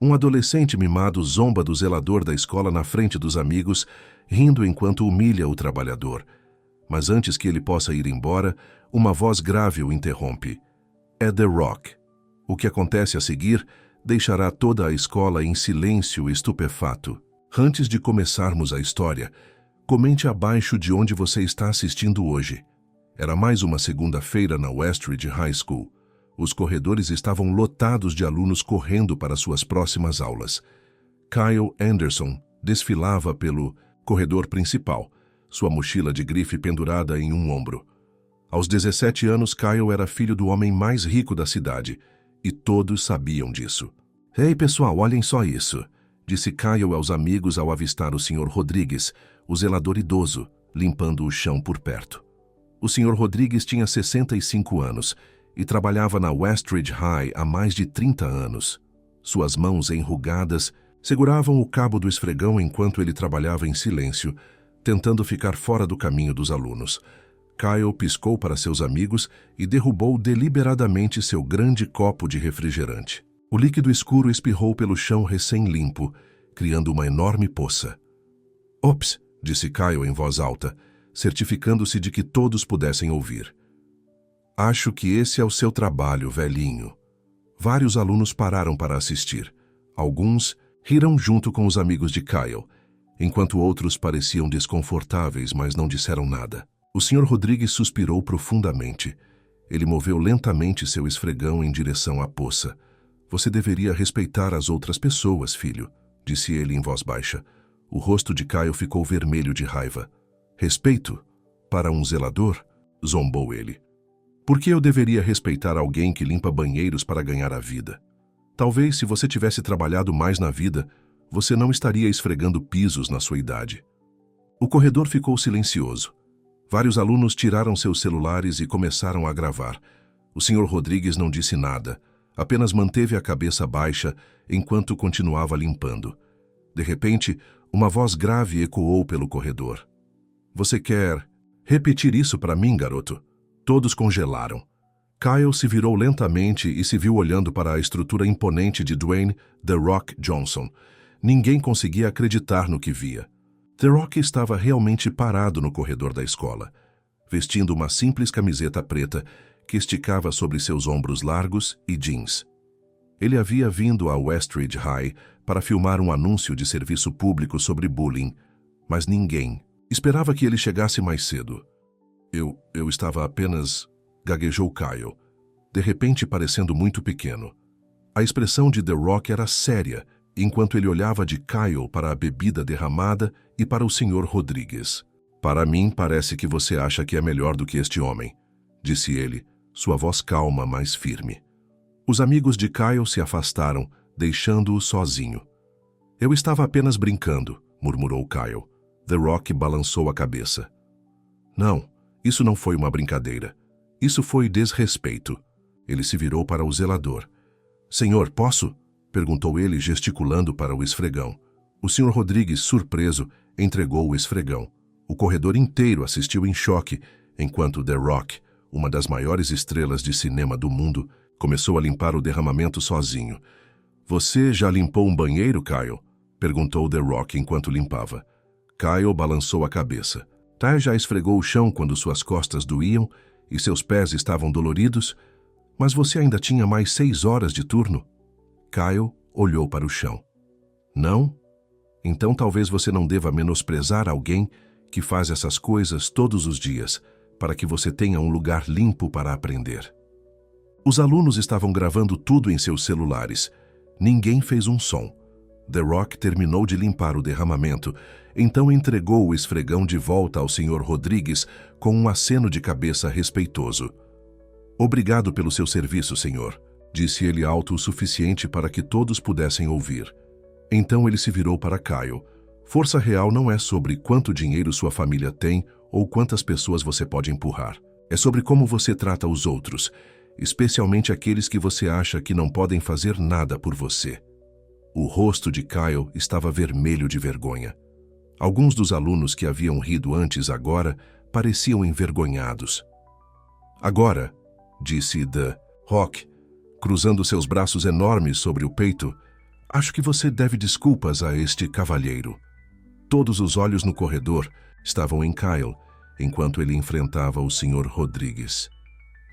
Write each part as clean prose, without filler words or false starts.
Um adolescente mimado zomba do zelador da escola na frente dos amigos, rindo enquanto humilha o trabalhador. Mas antes que ele possa ir embora, uma voz grave o interrompe. É The Rock. O que acontece a seguir deixará toda a escola em silêncio estupefato. Antes de começarmos a história, comente abaixo de onde você está assistindo hoje. Era mais uma segunda-feira na Westridge High School. Os corredores estavam lotados de alunos correndo para suas próximas aulas. Kyle Anderson desfilava pelo corredor principal, sua mochila de grife pendurada em um ombro. Aos 17 anos, Kyle era filho do homem mais rico da cidade, e todos sabiam disso. «Ei, pessoal, olhem só isso», disse Kyle aos amigos ao avistar o Sr. Rodrigues, o zelador idoso, limpando o chão por perto. O Sr. Rodrigues tinha 65 anos e trabalhava na Westridge High há mais de 30 anos. Suas mãos enrugadas seguravam o cabo do esfregão enquanto ele trabalhava em silêncio, tentando ficar fora do caminho dos alunos. Kyle piscou para seus amigos e derrubou deliberadamente seu grande copo de refrigerante. O líquido escuro espirrou pelo chão recém-limpo, criando uma enorme poça. «Ops», disse Kyle em voz alta, certificando-se de que todos pudessem ouvir. «Acho que esse é o seu trabalho, velhinho». Vários alunos pararam para assistir. Alguns riram junto com os amigos de Kyle, enquanto outros pareciam desconfortáveis, mas não disseram nada. O Sr. Rodrigues suspirou profundamente. Ele moveu lentamente seu esfregão em direção à poça. «Você deveria respeitar as outras pessoas, filho», disse ele em voz baixa. O rosto de Kyle ficou vermelho de raiva. «Respeito? Para um zelador?» zombou ele. «Por que eu deveria respeitar alguém que limpa banheiros para ganhar a vida? Talvez, se você tivesse trabalhado mais na vida, você não estaria esfregando pisos na sua idade». O corredor ficou silencioso. Vários alunos tiraram seus celulares e começaram a gravar. O Sr. Rodrigues não disse nada, apenas manteve a cabeça baixa enquanto continuava limpando. De repente, uma voz grave ecoou pelo corredor. «Você quer repetir isso para mim, garoto?» Todos congelaram. Kyle se virou lentamente e se viu olhando para a estrutura imponente de Dwayne The Rock Johnson. Ninguém conseguia acreditar no que via. The Rock estava realmente parado no corredor da escola, vestindo uma simples camiseta preta que esticava sobre seus ombros largos e jeans. Ele havia vindo a Westridge High para filmar um anúncio de serviço público sobre bullying, mas ninguém esperava que ele chegasse mais cedo. Eu estava apenas... gaguejou Kyle, de repente parecendo muito pequeno. A expressão de The Rock era séria, enquanto ele olhava de Kyle para a bebida derramada e para o Sr. Rodrigues. «Para mim, parece que você acha que é melhor do que este homem», disse ele, sua voz calma, mas firme. Os amigos de Kyle se afastaram, deixando-o sozinho. «Eu estava apenas brincando», murmurou Kyle. The Rock balançou a cabeça. «Não, isso não foi uma brincadeira. Isso foi desrespeito». Ele se virou para o zelador. «Senhor, posso?» perguntou ele, gesticulando para o esfregão. O Sr. Rodrigues, surpreso, entregou o esfregão. O corredor inteiro assistiu em choque, enquanto The Rock, uma das maiores estrelas de cinema do mundo, começou a limpar o derramamento sozinho. «Você já limpou um banheiro, Kyle?» perguntou The Rock enquanto limpava. Kyle balançou a cabeça. Ty já esfregou o chão quando suas costas doíam e seus pés estavam doloridos, mas você ainda tinha mais 6 horas de turno. Kyle olhou para o chão. Não? Então talvez você não deva menosprezar alguém que faz essas coisas todos os dias, para que você tenha um lugar limpo para aprender. Os alunos estavam gravando tudo em seus celulares. Ninguém fez um som. The Rock terminou de limpar o derramamento, então entregou o esfregão de volta ao Sr. Rodrigues com um aceno de cabeça respeitoso. «Obrigado pelo seu serviço, senhor», disse ele alto o suficiente para que todos pudessem ouvir. Então ele se virou para Kyle. «Força real não é sobre quanto dinheiro sua família tem ou quantas pessoas você pode empurrar. É sobre como você trata os outros, especialmente aqueles que você acha que não podem fazer nada por você». O rosto de Kyle estava vermelho de vergonha. Alguns dos alunos que haviam rido antes agora pareciam envergonhados. «Agora», disse The Rock, cruzando seus braços enormes sobre o peito, Acho que você deve desculpas a este cavalheiro. Todos os olhos no corredor estavam em Kyle, enquanto ele enfrentava o Sr. Rodrigues.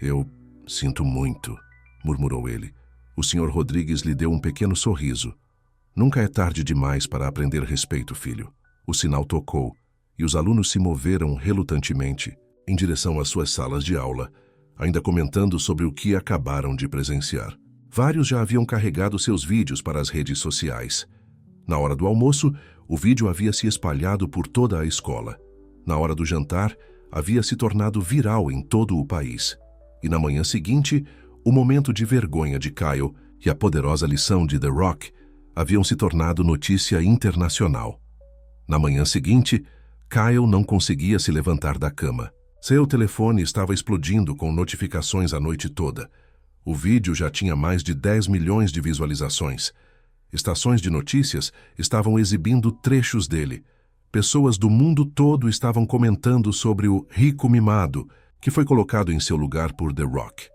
Eu sinto muito, murmurou ele. O Sr. Rodrigues lhe deu um pequeno sorriso. Nunca é tarde demais para aprender respeito, filho. O sinal tocou, e os alunos se moveram relutantemente em direção às suas salas de aula, ainda comentando sobre o que acabaram de presenciar. Vários já haviam carregado seus vídeos para as redes sociais. Na hora do almoço, o vídeo havia se espalhado por toda a escola. Na hora do jantar, havia se tornado viral em todo o país. E na manhã seguinte, o momento de vergonha de Kyle e a poderosa lição de The Rock haviam se tornado notícia internacional. Na manhã seguinte, Kyle não conseguia se levantar da cama. Seu telefone estava explodindo com notificações a noite toda. O vídeo já tinha mais de 10 milhões de visualizações. Estações de notícias estavam exibindo trechos dele. Pessoas do mundo todo estavam comentando sobre o rico mimado que foi colocado em seu lugar por The Rock.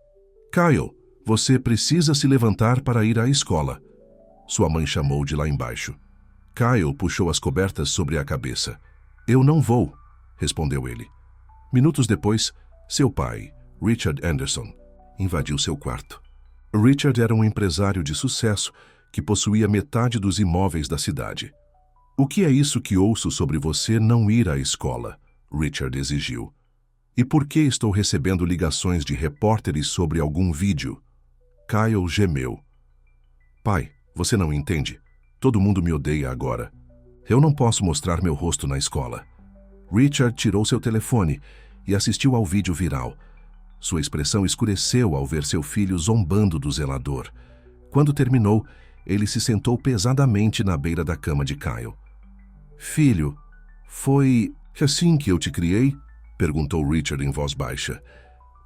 Kyle, você precisa se levantar para ir à escola. Sua mãe chamou de lá embaixo. Kyle puxou as cobertas sobre a cabeça. Eu não vou, respondeu ele. Minutos depois, seu pai, Richard Anderson, invadiu seu quarto. Richard era um empresário de sucesso que possuía metade dos imóveis da cidade. O que é isso que ouço sobre você não ir à escola? Richard exigiu. E por que estou recebendo ligações de repórteres sobre algum vídeo? Kyle gemeu. Pai, você não entende. Todo mundo me odeia agora. Eu não posso mostrar meu rosto na escola. Richard tirou seu telefone e assistiu ao vídeo viral. Sua expressão escureceu ao ver seu filho zombando do zelador. Quando terminou, ele se sentou pesadamente na beira da cama de Kyle. Filho, foi assim que eu te criei? Perguntou Richard em voz baixa.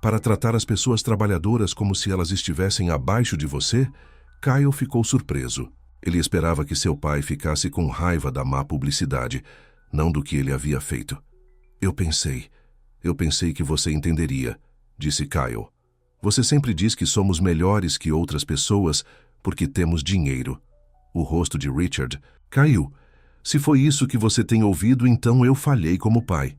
Para tratar as pessoas trabalhadoras como se elas estivessem abaixo de você? Kyle ficou surpreso. Ele esperava que seu pai ficasse com raiva da má publicidade, não do que ele havia feito. Eu pensei que você entenderia, disse Kyle. Você sempre diz que somos melhores que outras pessoas porque temos dinheiro. O rosto de Richard caiu. Se foi isso que você tem ouvido, então eu falhei como pai.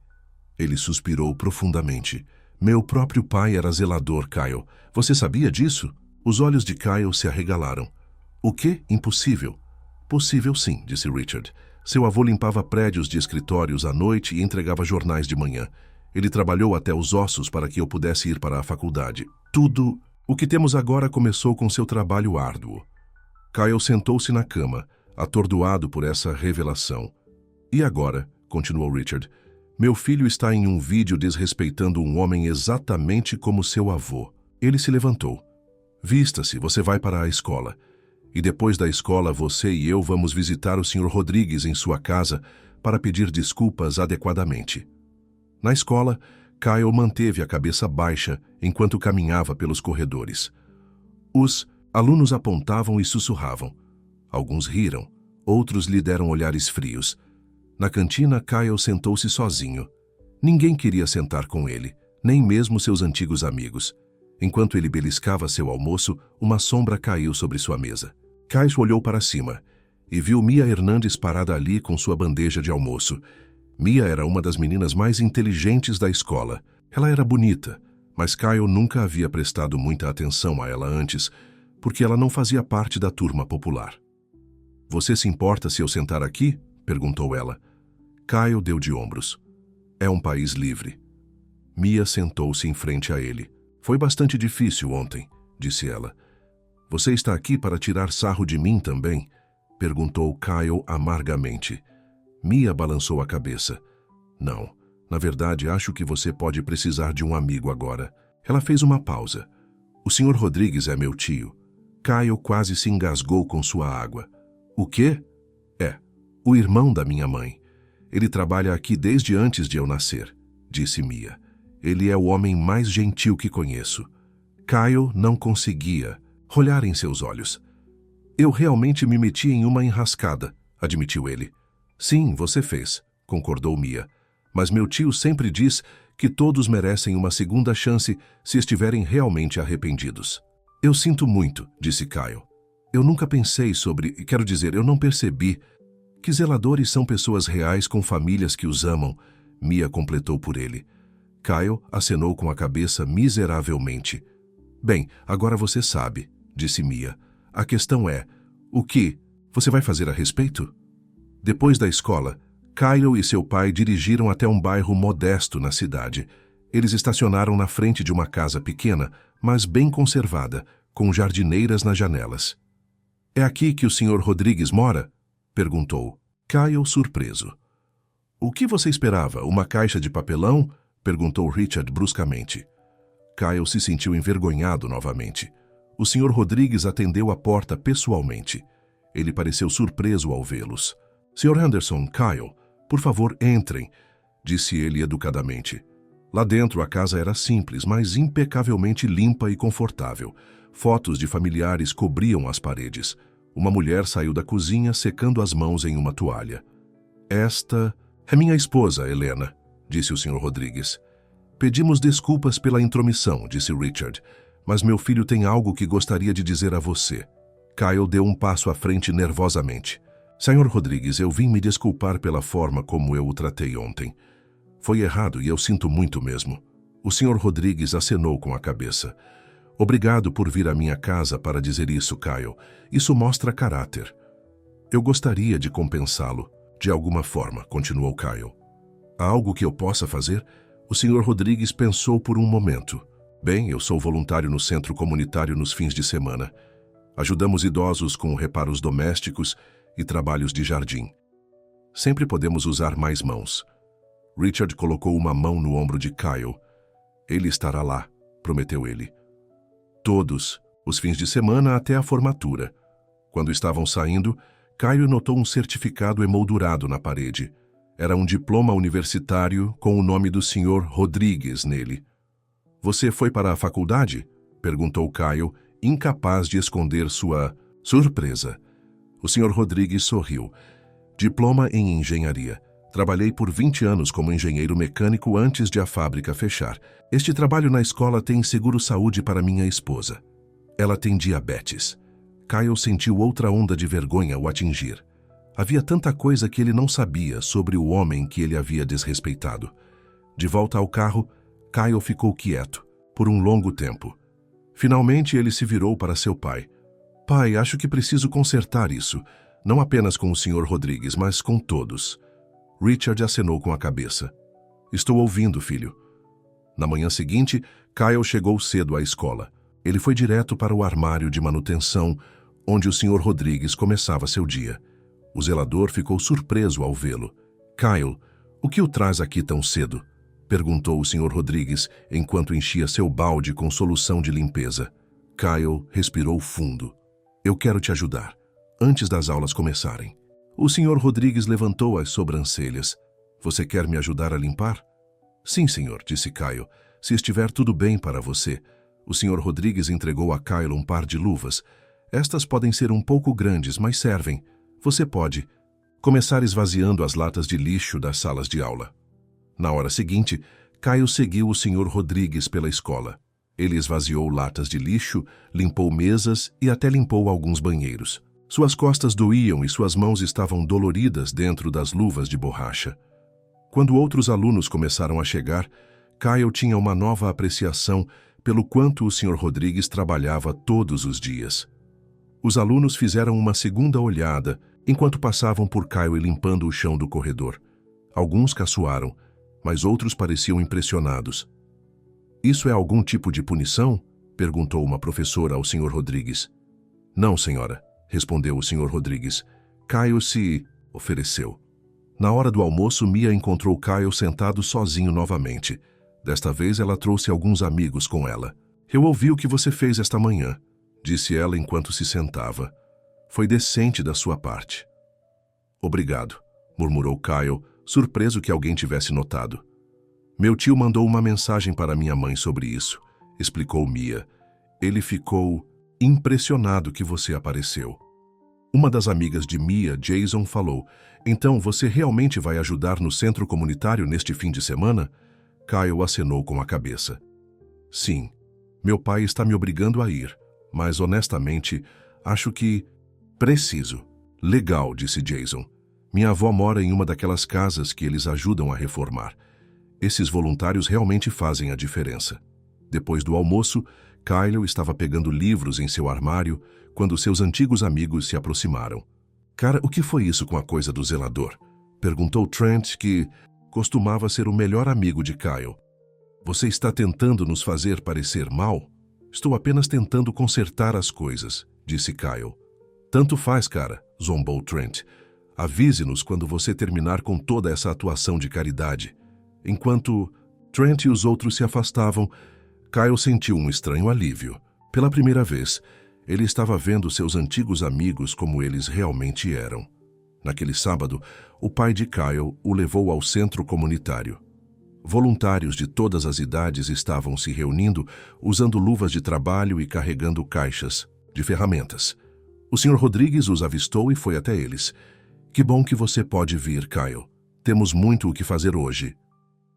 Ele suspirou profundamente. Meu próprio pai era zelador, Kyle. Você sabia disso? Os olhos de Kyle se arregalaram. O quê? Impossível. Possível sim, disse Richard. Seu avô limpava prédios de escritórios à noite e entregava jornais de manhã. Ele trabalhou até os ossos para que eu pudesse ir para a faculdade. Tudo o que temos agora começou com seu trabalho árduo. Kyle sentou-se na cama, atordoado por essa revelação. E agora, continuou Richard, meu filho está em um vídeo desrespeitando um homem exatamente como seu avô. Ele se levantou. Vista-se, você vai para a escola. E depois da escola, você e eu vamos visitar o Sr. Rodrigues em sua casa para pedir desculpas adequadamente. Na escola, Kyle manteve a cabeça baixa enquanto caminhava pelos corredores. Os alunos apontavam e sussurravam. Alguns riram, outros lhe deram olhares frios. Na cantina, Kyle sentou-se sozinho. Ninguém queria sentar com ele, nem mesmo seus antigos amigos. Enquanto ele beliscava seu almoço, uma sombra caiu sobre sua mesa. Kyle olhou para cima e viu Mia Hernandes parada ali com sua bandeja de almoço. Mia era uma das meninas mais inteligentes da escola. Ela era bonita, mas Kyle nunca havia prestado muita atenção a ela antes, porque ela não fazia parte da turma popular. Você se importa se eu sentar aqui? Perguntou ela. Kyle deu de ombros. É um país livre. Mia sentou-se em frente a ele. Foi bastante difícil ontem, disse ela. Você está aqui para tirar sarro de mim também? Perguntou Kyle amargamente. Mia balançou a cabeça. Não, na verdade acho que você pode precisar de um amigo agora. Ela fez uma pausa. O Sr. Rodrigues é meu tio. Kyle quase se engasgou com sua água. O quê? É, o irmão da minha mãe. Ele trabalha aqui desde antes de eu nascer, disse Mia. Ele é o homem mais gentil que conheço. Kyle não conseguia olhar em seus olhos. Eu realmente me meti em uma enrascada, admitiu ele. Sim, você fez, concordou Mia. Mas meu tio sempre diz que todos merecem uma segunda chance se estiverem realmente arrependidos. Eu sinto muito, disse Kyle. Eu nunca pensei sobre, quero dizer, eu não percebi que zeladores são pessoas reais com famílias que os amam, Mia completou por ele. Kyle acenou com a cabeça miseravelmente. Bem, agora você sabe, disse Mia. A questão é, o que você vai fazer a respeito? Depois da escola, Kyle e seu pai dirigiram até um bairro modesto na cidade. Eles estacionaram na frente de uma casa pequena, mas bem conservada, com jardineiras nas janelas. É aqui que o Sr. Rodrigues mora? Perguntou. Kyle surpreso. O que você esperava? Uma caixa de papelão? Perguntou Richard bruscamente. Kyle se sentiu envergonhado novamente. O Sr. Rodrigues atendeu a porta pessoalmente. Ele pareceu surpreso ao vê-los. Sr. Henderson, Kyle, por favor, entrem, disse ele educadamente. Lá dentro a casa era simples, mas impecavelmente limpa e confortável. Fotos de familiares cobriam as paredes. Uma mulher saiu da cozinha secando as mãos em uma toalha. Esta é minha esposa, Helena, disse o Sr. Rodrigues. Pedimos desculpas pela intromissão, disse Richard, mas meu filho tem algo que gostaria de dizer a você. Kyle deu um passo à frente nervosamente. Sr. Rodrigues, eu vim me desculpar pela forma como eu o tratei ontem. Foi errado e eu sinto muito mesmo. O Sr. Rodrigues acenou com a cabeça. Obrigado por vir à minha casa para dizer isso, Kyle. Isso mostra caráter. Eu gostaria de compensá-lo, de alguma forma, continuou Kyle. Há algo que eu possa fazer? O Sr. Rodrigues pensou por um momento. Bem, eu sou voluntário no centro comunitário nos fins de semana. Ajudamos idosos com reparos domésticos e trabalhos de jardim. Sempre podemos usar mais mãos. Richard colocou uma mão no ombro de Kyle. Ele estará lá, prometeu ele. Todos, os fins de semana até a formatura. Quando estavam saindo, Kyle notou um certificado emoldurado na parede. Era um diploma universitário com o nome do Sr. Rodrigues nele. Você foi para a faculdade? Perguntou Kyle, incapaz de esconder sua surpresa. O Sr. Rodrigues sorriu. Diploma em engenharia. Trabalhei por 20 anos como engenheiro mecânico antes de a fábrica fechar. Este trabalho na escola tem seguro-saúde para minha esposa. Ela tem diabetes. Kyle sentiu outra onda de vergonha o atingir. Havia tanta coisa que ele não sabia sobre o homem que ele havia desrespeitado. De volta ao carro, Kyle ficou quieto, por um longo tempo. Finalmente ele se virou para seu pai. Pai, acho que preciso consertar isso, não apenas com o Sr. Rodrigues, mas com todos. Richard acenou com a cabeça. Estou ouvindo, filho. Na manhã seguinte, Kyle chegou cedo à escola. Ele foi direto para o armário de manutenção, onde o Sr. Rodrigues começava seu dia. O zelador ficou surpreso ao vê-lo. Kyle, o que o traz aqui tão cedo? Perguntou o Sr. Rodrigues, enquanto enchia seu balde com solução de limpeza. Kyle respirou fundo. Eu quero te ajudar, antes das aulas começarem. O Sr. Rodrigues levantou as sobrancelhas. Você quer me ajudar a limpar? Sim, senhor, disse Kyle, se estiver tudo bem para você. O Sr. Rodrigues entregou a Kyle um par de luvas. Estas podem ser um pouco grandes, mas servem. Você pode começar esvaziando as latas de lixo das salas de aula. Na hora seguinte, Kyle seguiu o Sr. Rodrigues pela escola. Ele esvaziou latas de lixo, limpou mesas e até limpou alguns banheiros. Suas costas doíam e suas mãos estavam doloridas dentro das luvas de borracha. Quando outros alunos começaram a chegar, Kyle tinha uma nova apreciação pelo quanto o Sr. Rodrigues trabalhava todos os dias. Os alunos fizeram uma segunda olhada enquanto passavam por Kyle limpando o chão do corredor. Alguns caçoaram, mas outros pareciam impressionados. Isso é algum tipo de punição? Perguntou uma professora ao Sr. Rodrigues. Não, senhora, respondeu o Sr. Rodrigues. Kyle se ofereceu. Na hora do almoço, Mia encontrou Kyle sentado sozinho novamente. Desta vez, ela trouxe alguns amigos com ela. Eu ouvi o que você fez esta manhã, disse ela enquanto se sentava. Foi decente da sua parte. Obrigado, murmurou Kyle, surpreso que alguém tivesse notado. Meu tio mandou uma mensagem para minha mãe sobre isso, explicou Mia. Ele ficou impressionado que você apareceu. Uma das amigas de Mia, Jason, falou, então você realmente vai ajudar no centro comunitário neste fim de semana? Kyle acenou com a cabeça. Sim, meu pai está me obrigando a ir, mas honestamente, Acho que... Preciso. Legal, disse Jason. Minha avó mora em uma daquelas casas que eles ajudam a reformar. Esses voluntários realmente fazem a diferença. Depois do almoço, Kyle estava pegando livros em seu armário quando seus antigos amigos se aproximaram. Cara, o que foi isso com a coisa do zelador? Perguntou Trent, que costumava ser o melhor amigo de Kyle. Você está tentando nos fazer parecer mal? Estou apenas tentando consertar as coisas, disse Kyle. Tanto faz, cara, zombou Trent. Avise-nos quando você terminar com toda essa atuação de caridade. Enquanto Trent e os outros se afastavam, Kyle sentiu um estranho alívio. Pela primeira vez, ele estava vendo seus antigos amigos como eles realmente eram. Naquele sábado, o pai de Kyle o levou ao centro comunitário. Voluntários de todas as idades estavam se reunindo, usando luvas de trabalho e carregando caixas de ferramentas. O Sr. Rodrigues os avistou e foi até eles. Que bom que você pode vir, Kyle. Temos muito o que fazer hoje.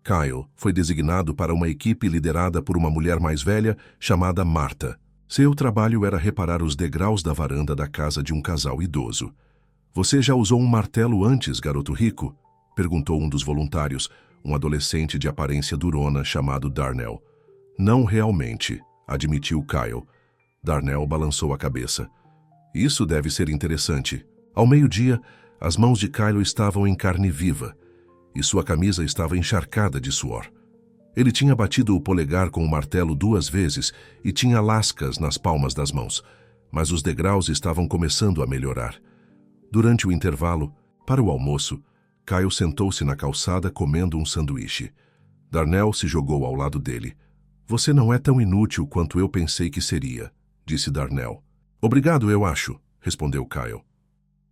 Kyle foi designado para uma equipe liderada por uma mulher mais velha chamada Marta. Seu trabalho era reparar os degraus da varanda da casa de um casal idoso. Você já usou um martelo antes, garoto rico? Perguntou um dos voluntários, um adolescente de aparência durona chamado Darnell. Não realmente, admitiu Kyle. Darnell balançou a cabeça. Isso deve ser interessante. Ao meio-dia, as mãos de Kyle estavam em carne viva e sua camisa estava encharcada de suor. Ele tinha batido o polegar com o martelo 2 vezes e tinha lascas nas palmas das mãos, mas os degraus estavam começando a melhorar. Durante o intervalo, para o almoço, Kyle sentou-se na calçada comendo um sanduíche. Darnell se jogou ao lado dele. Você não é tão inútil quanto eu pensei que seria, disse Darnell. Obrigado, eu acho, respondeu Kyle.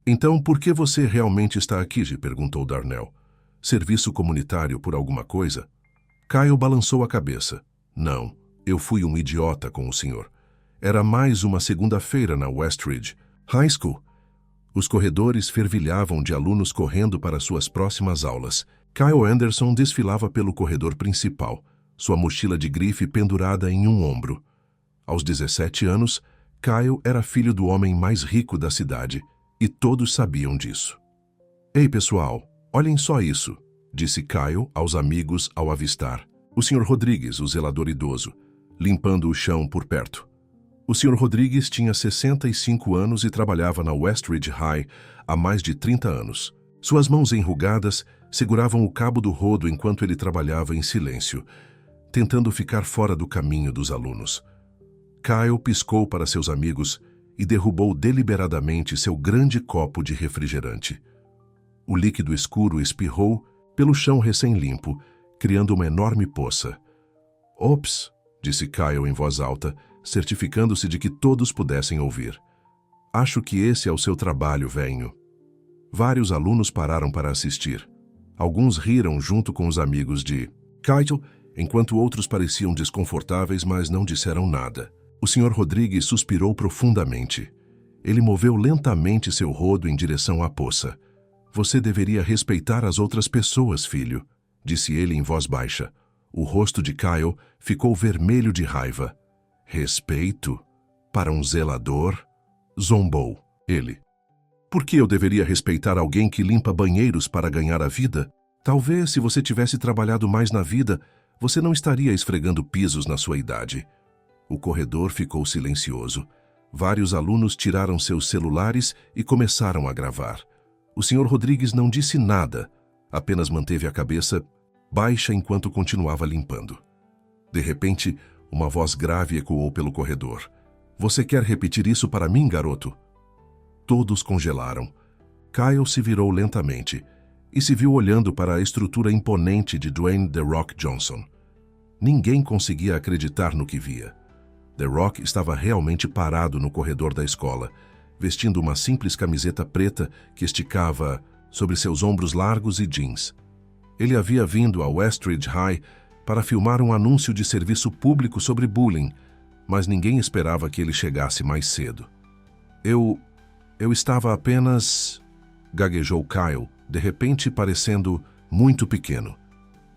Então, por que você realmente está aqui? Perguntou Darnell. Serviço comunitário por alguma coisa? Kyle balançou a cabeça. Não, eu fui um idiota com o senhor. Era mais uma segunda-feira na Westridge High School. Os corredores fervilhavam de alunos correndo para suas próximas aulas. Kyle Anderson desfilava pelo corredor principal, sua mochila de grife pendurada em um ombro. Aos 17 anos, Kyle era filho do homem mais rico da cidade, e todos sabiam disso. Ei, pessoal, olhem só isso, disse Kyle aos amigos ao avistar o Sr. Rodrigues, o zelador idoso, limpando o chão por perto. O Sr. Rodrigues tinha 65 anos e trabalhava na Westridge High há mais de 30 anos. Suas mãos enrugadas seguravam o cabo do rodo enquanto ele trabalhava em silêncio, tentando ficar fora do caminho dos alunos. Kyle piscou para seus amigos e derrubou deliberadamente seu grande copo de refrigerante. O líquido escuro espirrou pelo chão recém-limpo, criando uma enorme poça. Ops, disse Kyle em voz alta, certificando-se de que todos pudessem ouvir. Acho que esse é o seu trabalho, velho. Vários alunos pararam para assistir. Alguns riram junto com os amigos de Kyle, enquanto outros pareciam desconfortáveis, mas não disseram nada. O Sr. Rodrigues suspirou profundamente. Ele moveu lentamente seu rodo em direção à poça. Você deveria respeitar as outras pessoas, filho, disse ele em voz baixa. O rosto de Kyle ficou vermelho de raiva. Respeito? Para um zelador? Zombou ele. Por que eu deveria respeitar alguém que limpa banheiros para ganhar a vida? Talvez, se você tivesse trabalhado mais na vida, você não estaria esfregando pisos na sua idade. O corredor ficou silencioso. Vários alunos tiraram seus celulares e começaram a gravar. O Sr. Rodrigues não disse nada, apenas manteve a cabeça baixa enquanto continuava limpando. De repente, uma voz grave ecoou pelo corredor. Você quer repetir isso para mim, garoto? Todos congelaram. Kyle se virou lentamente e se viu olhando para a estrutura imponente de Dwayne The Rock Johnson. Ninguém conseguia acreditar no que via. The Rock estava realmente parado no corredor da escola, vestindo uma simples camiseta preta que esticava sobre seus ombros largos e jeans. Ele havia vindo a Westridge High para filmar um anúncio de serviço público sobre bullying, mas ninguém esperava que ele chegasse mais cedo. Eu estava apenas... gaguejou Kyle, de repente parecendo muito pequeno.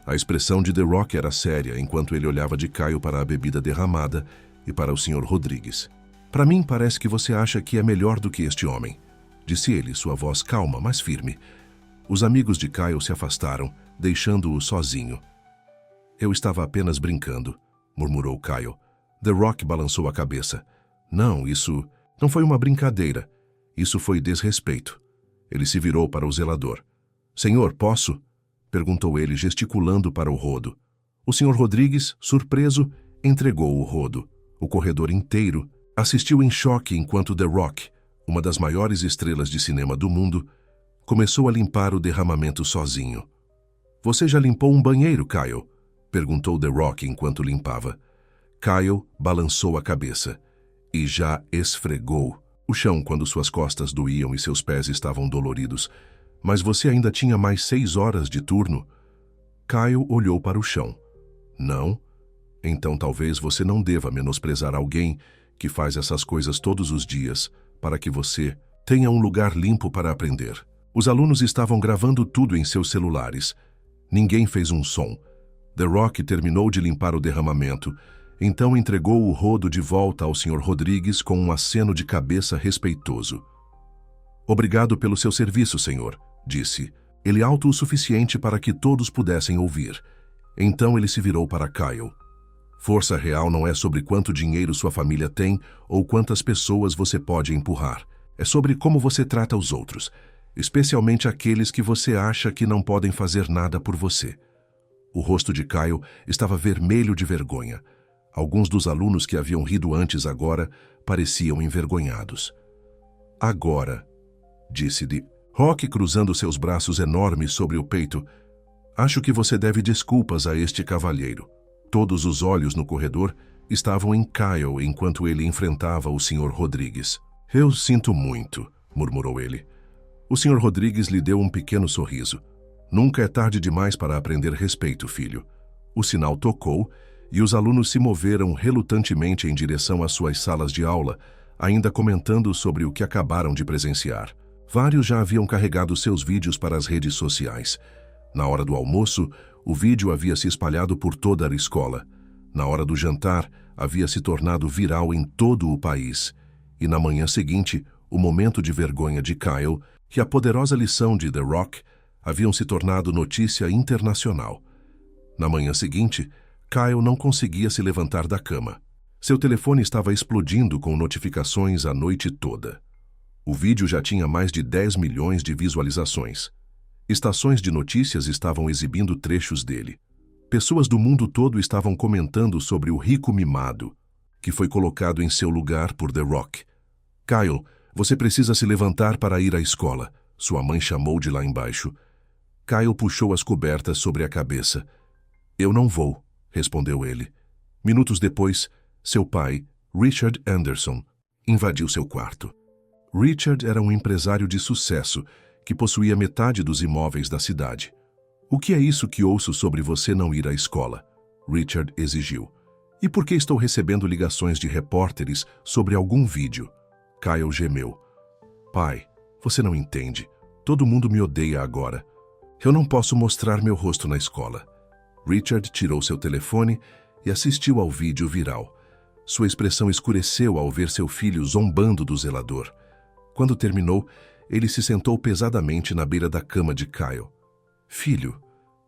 A expressão de The Rock era séria enquanto ele olhava de Kyle para a bebida derramada e para o Sr. Rodrigues. Para mim parece que você acha que é melhor do que este homem, disse ele, sua voz calma, mas firme. Os amigos de Kyle se afastaram, deixando-o sozinho. Eu estava apenas brincando, murmurou Kyle. The Rock balançou a cabeça. Não, isso não foi uma brincadeira. Isso foi desrespeito. Ele se virou para o zelador. Senhor, posso? Perguntou ele, gesticulando para o rodo. O senhor Rodrigues, surpreso, entregou o rodo. O corredor inteiro assistiu em choque enquanto The Rock, uma das maiores estrelas de cinema do mundo, começou a limpar o derramamento sozinho. Você já limpou um banheiro, Kyle? Perguntou The Rock enquanto limpava. Kyle balançou a cabeça. E já esfregou o chão quando suas costas doíam e seus pés estavam doloridos. Mas você ainda tinha mais 6 horas de turno. Kyle olhou para o chão. Não? Então talvez você não deva menosprezar alguém que faz essas coisas todos os dias para que você tenha um lugar limpo para aprender. Os alunos estavam gravando tudo em seus celulares. Ninguém fez um som. The Rock terminou de limpar o derramamento, então entregou o rodo de volta ao Sr. Rodrigues com um aceno de cabeça respeitoso. Obrigado pelo seu serviço, senhor, disse. Ele alto o suficiente para que todos pudessem ouvir. Então ele se virou para Kyle. Força real não é sobre quanto dinheiro sua família tem ou quantas pessoas você pode empurrar. É sobre como você trata os outros, especialmente aqueles que você acha que não podem fazer nada por você. O rosto de Kyle estava vermelho de vergonha. Alguns dos alunos que haviam rido antes agora pareciam envergonhados. Agora, disse The Rock cruzando seus braços enormes sobre o peito, acho que você deve desculpas a este cavalheiro. Todos os olhos no corredor estavam em Kyle enquanto ele enfrentava o Sr. Rodrigues. Eu sinto muito, murmurou ele. O Sr. Rodrigues lhe deu um pequeno sorriso. Nunca é tarde demais para aprender respeito, filho. O sinal tocou e os alunos se moveram relutantemente em direção às suas salas de aula, ainda comentando sobre o que acabaram de presenciar. Vários já haviam carregado seus vídeos para as redes sociais. Na hora do almoço, o vídeo havia se espalhado por toda a escola. Na hora do jantar, havia se tornado viral em todo o país. E na manhã seguinte, o momento de vergonha de Kyle e a poderosa lição de The Rock haviam se tornado notícia internacional. Na manhã seguinte, Kyle não conseguia se levantar da cama. Seu telefone estava explodindo com notificações a noite toda. O vídeo já tinha mais de 10 milhões de visualizações. Estações de notícias estavam exibindo trechos dele. Pessoas do mundo todo estavam comentando sobre o rico mimado, que foi colocado em seu lugar por The Rock. Kyle, você precisa se levantar para ir à escola, sua mãe chamou de lá embaixo. Kyle puxou as cobertas sobre a cabeça. Eu não vou, respondeu ele. Minutos depois, seu pai, Richard Anderson, invadiu seu quarto. Richard era um empresário de sucesso que possuía metade dos imóveis da cidade. O que é isso que ouço sobre você não ir à escola? Richard exigiu. E por que estou recebendo ligações de repórteres sobre algum vídeo? Kyle gemeu. Pai, você não entende. Todo mundo me odeia agora. Eu não posso mostrar meu rosto na escola. Richard tirou seu telefone e assistiu ao vídeo viral. Sua expressão escureceu ao ver seu filho zombando do zelador. Quando terminou, ele se sentou pesadamente na beira da cama de Kyle. Filho,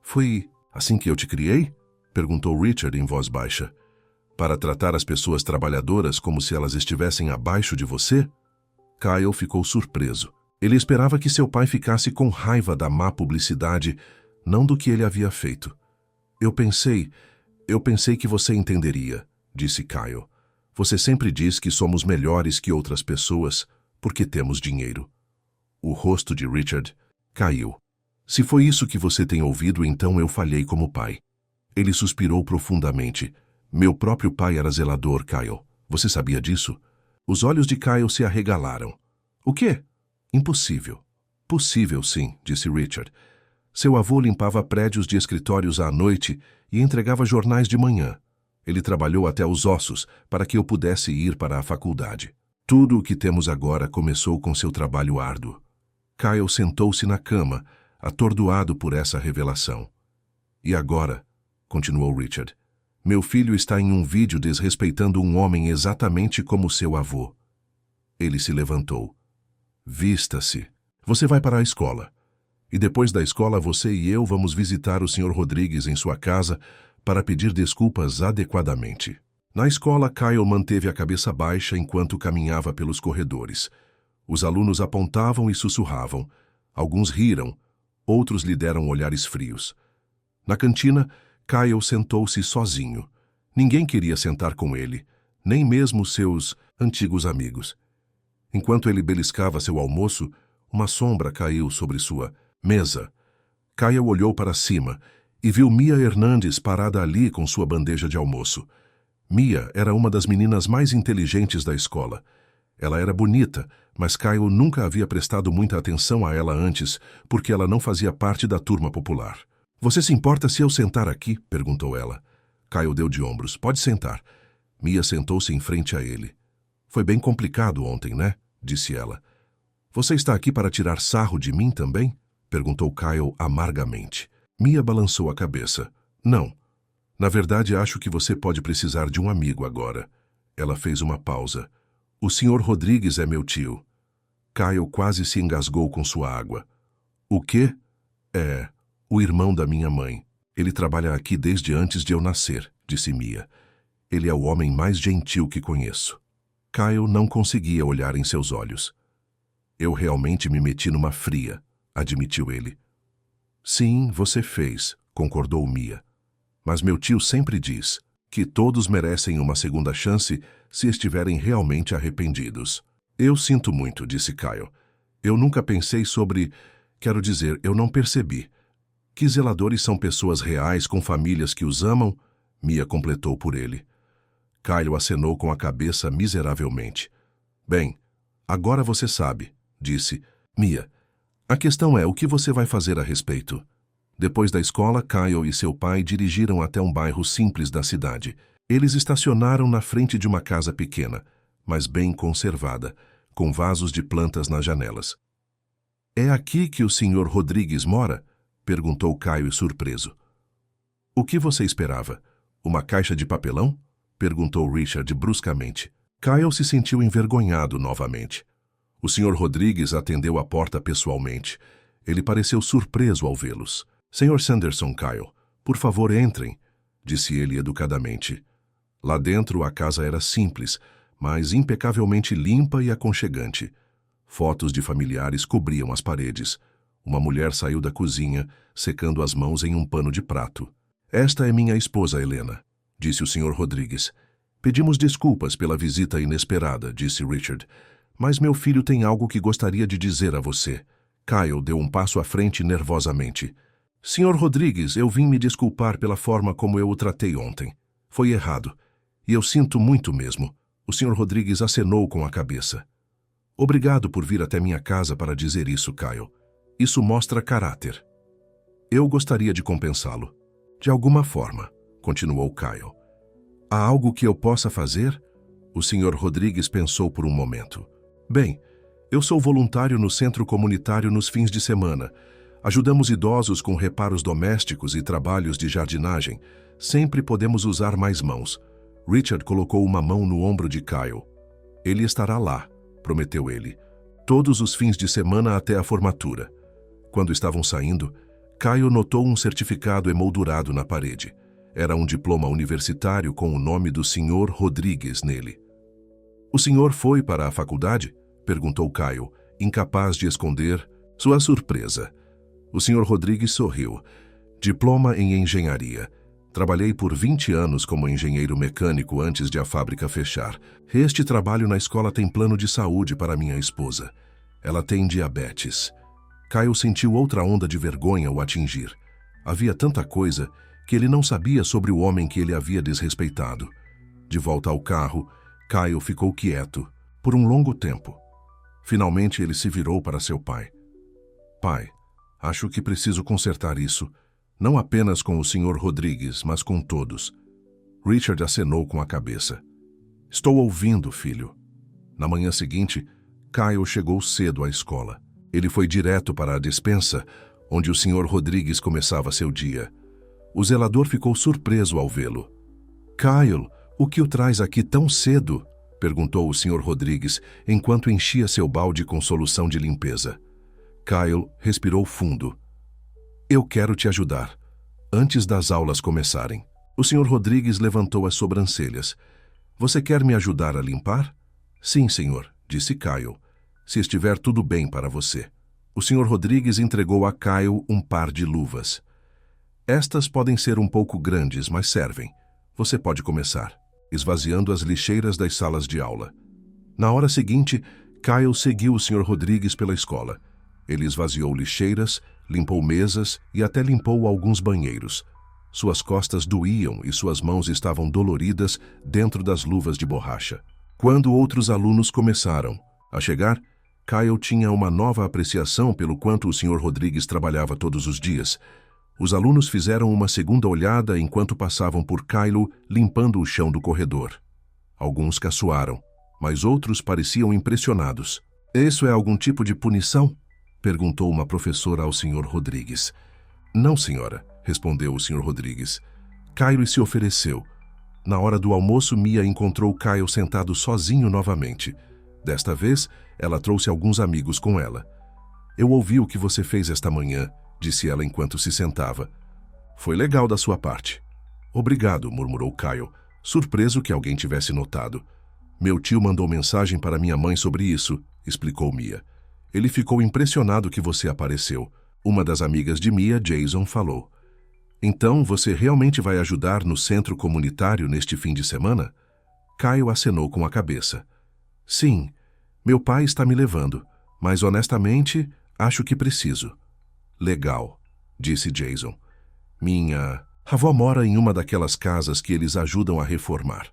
foi assim que eu te criei? Perguntou Richard em voz baixa. Para tratar as pessoas trabalhadoras como se elas estivessem abaixo de você? Kyle ficou surpreso. Ele esperava que seu pai ficasse com raiva da má publicidade, não do que ele havia feito. Eu pensei que você entenderia, disse Kyle. Você sempre diz que somos melhores que outras pessoas porque temos dinheiro. O rosto de Richard caiu. Se foi isso que você tem ouvido, então eu falhei como pai. Ele suspirou profundamente. Meu próprio pai era zelador, Kyle. Você sabia disso? Os olhos de Kyle se arregalaram. O quê? Impossível. Possível, sim, disse Richard. Seu avô limpava prédios de escritórios à noite e entregava jornais de manhã. Ele trabalhou até os ossos para que eu pudesse ir para a faculdade. Tudo o que temos agora começou com seu trabalho árduo. Kyle sentou-se na cama, atordoado por essa revelação. E agora, continuou Richard, meu filho está em um vídeo desrespeitando um homem exatamente como seu avô. Ele se levantou. Vista-se. Você vai para a escola. E depois da escola você e eu vamos visitar o Sr. Rodrigues em sua casa para pedir desculpas adequadamente. Na escola, Kyle manteve a cabeça baixa enquanto caminhava pelos corredores. Os alunos apontavam e sussurravam. Alguns riram, outros lhe deram olhares frios. Na cantina, Kyle sentou-se sozinho. Ninguém queria sentar com ele, nem mesmo seus antigos amigos. Enquanto ele beliscava seu almoço, uma sombra caiu sobre sua mesa. Kyle olhou para cima e viu Mia Hernandes parada ali com sua bandeja de almoço. Mia era uma das meninas mais inteligentes da escola. Ela era bonita, mas Kyle nunca havia prestado muita atenção a ela antes, porque ela não fazia parte da turma popular. Você se importa se eu sentar aqui? Perguntou ela. Kyle deu de ombros. Pode sentar. Mia sentou-se em frente a ele. Foi bem complicado ontem, né? Disse ela. Você está aqui para tirar sarro de mim também? Perguntou Kyle amargamente. Mia balançou a cabeça. Não. Na verdade, acho que você pode precisar de um amigo agora. Ela fez uma pausa. O Sr. Rodrigues é meu tio. Kyle quase se engasgou com sua água. O quê? É, o irmão da minha mãe. Ele trabalha aqui desde antes de eu nascer, disse Mia. Ele é o homem mais gentil que conheço. Kyle não conseguia olhar em seus olhos. Eu realmente me meti numa fria, admitiu ele. Sim, você fez, concordou Mia. Mas meu tio sempre diz que todos merecem uma segunda chance se estiverem realmente arrependidos. Eu sinto muito, disse Kyle. Eu nunca pensei sobre... Quero dizer, eu não percebi. Que zeladores são pessoas reais com famílias que os amam? Mia completou por ele. Kyle acenou com a cabeça miseravelmente. Bem, agora você sabe, disse. Mia, a questão é o que você vai fazer a respeito. Depois da escola, Kyle e seu pai dirigiram até um bairro simples da cidade. Eles estacionaram na frente de uma casa pequena, mas bem conservada, com vasos de plantas nas janelas. É aqui que o Sr. Rodrigues mora? Perguntou Kyle surpreso. O que você esperava? Uma caixa de papelão? Perguntou Richard bruscamente. Kyle se sentiu envergonhado novamente. O Sr. Rodrigues atendeu a porta pessoalmente. Ele pareceu surpreso ao vê-los. Sr. Sanderson, Kyle, por favor, entrem, disse ele educadamente. Lá dentro a casa era simples, mas impecavelmente limpa e aconchegante. Fotos de familiares cobriam as paredes. Uma mulher saiu da cozinha, secando as mãos em um pano de prato. Esta é minha esposa, Helena, disse o Sr. Rodrigues. Pedimos desculpas pela visita inesperada, disse Richard, mas meu filho tem algo que gostaria de dizer a você. Kyle deu um passo à frente nervosamente. Sr. Rodrigues, eu vim me desculpar pela forma como eu o tratei ontem. Foi errado. E eu sinto muito mesmo. O Sr. Rodrigues acenou com a cabeça. Obrigado por vir até minha casa para dizer isso, Kyle. Isso mostra caráter. Eu gostaria de compensá-lo. De alguma forma, continuou Kyle. Há algo que eu possa fazer? O Sr. Rodrigues pensou por um momento. Bem, eu sou voluntário no centro comunitário nos fins de semana. Ajudamos idosos com reparos domésticos e trabalhos de jardinagem. Sempre podemos usar mais mãos. Richard colocou uma mão no ombro de Kyle. Ele estará lá, prometeu ele. Todos os fins de semana até a formatura. Quando estavam saindo, Kyle notou um certificado emoldurado na parede. Era um diploma universitário com o nome do Sr. Rodrigues nele. O senhor foi para a faculdade? Perguntou Kyle, incapaz de esconder sua surpresa. O Sr. Rodrigues sorriu. Diploma em engenharia. Trabalhei por 20 anos como engenheiro mecânico antes de a fábrica fechar. Este trabalho na escola tem plano de saúde para minha esposa. Ela tem diabetes. Kyle sentiu outra onda de vergonha o atingir. Havia tanta coisa que ele não sabia sobre o homem que ele havia desrespeitado. De volta ao carro, Kyle ficou quieto, por um longo tempo. Finalmente ele se virou para seu pai. Pai, acho que preciso consertar isso, não apenas com o Sr. Rodrigues, mas com todos. Richard acenou com a cabeça. Estou ouvindo, filho. Na manhã seguinte, Kyle chegou cedo à escola. Ele foi direto para a despensa, onde o Sr. Rodrigues começava seu dia. O zelador ficou surpreso ao vê-lo. Kyle, o que o traz aqui tão cedo? Perguntou o Sr. Rodrigues, enquanto enchia seu balde com solução de limpeza. Kyle respirou fundo. Eu quero te ajudar, antes das aulas começarem. O Sr. Rodrigues levantou as sobrancelhas. Você quer me ajudar a limpar? Sim, senhor, disse Kyle, se estiver tudo bem para você. O Sr. Rodrigues entregou a Kyle um par de luvas. Estas podem ser um pouco grandes, mas servem. Você pode começar, esvaziando as lixeiras das salas de aula. Na hora seguinte, Kyle seguiu o Sr. Rodrigues pela escola. Ele esvaziou lixeiras, limpou mesas e até limpou alguns banheiros. Suas costas doíam e suas mãos estavam doloridas dentro das luvas de borracha. Quando outros alunos começaram a chegar, Kyle tinha uma nova apreciação pelo quanto o Sr. Rodrigues trabalhava todos os dias. Os alunos fizeram uma segunda olhada enquanto passavam por Kyle limpando o chão do corredor. Alguns caçoaram, mas outros pareciam impressionados. Isso é algum tipo de punição? Perguntou uma professora ao Sr. Rodrigues. Não, senhora, respondeu o Sr. Rodrigues. Kyle se ofereceu. Na hora do almoço, Mia encontrou Kyle sentado sozinho novamente. Desta vez, ela trouxe alguns amigos com ela. Eu ouvi o que você fez esta manhã, disse ela enquanto se sentava. Foi legal da sua parte. Obrigado, murmurou Kyle, surpreso que alguém tivesse notado. Meu tio mandou mensagem para minha mãe sobre isso, explicou Mia. Ele ficou impressionado que você apareceu. Uma das amigas de Mia, Jason, falou. Então, você realmente vai ajudar no centro comunitário neste fim de semana? Kyle acenou com a cabeça. Sim, meu pai está me levando, mas honestamente, acho que preciso. Legal, disse Jason. Minha avó mora em uma daquelas casas que eles ajudam a reformar.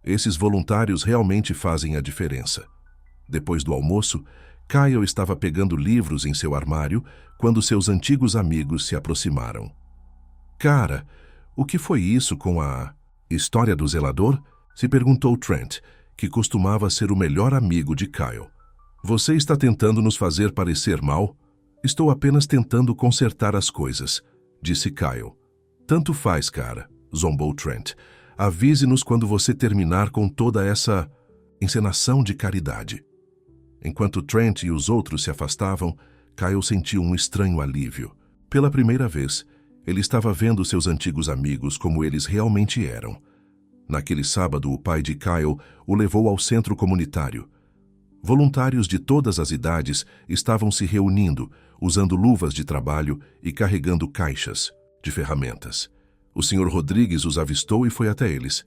Esses voluntários realmente fazem a diferença. Depois do almoço, Kyle estava pegando livros em seu armário quando seus antigos amigos se aproximaram. Cara, o que foi isso com a história do zelador? Se perguntou Trent, que costumava ser o melhor amigo de Kyle. Você está tentando nos fazer parecer mal? Estou apenas tentando consertar as coisas, disse Kyle. Tanto faz, cara, zombou Trent. Avise-nos quando você terminar com toda essa encenação de caridade. Enquanto Trent e os outros se afastavam, Kyle sentiu um estranho alívio. Pela primeira vez, ele estava vendo seus antigos amigos como eles realmente eram. Naquele sábado, o pai de Kyle o levou ao centro comunitário. Voluntários de todas as idades estavam se reunindo, usando luvas de trabalho e carregando caixas de ferramentas. O Sr. Rodrigues os avistou e foi até eles.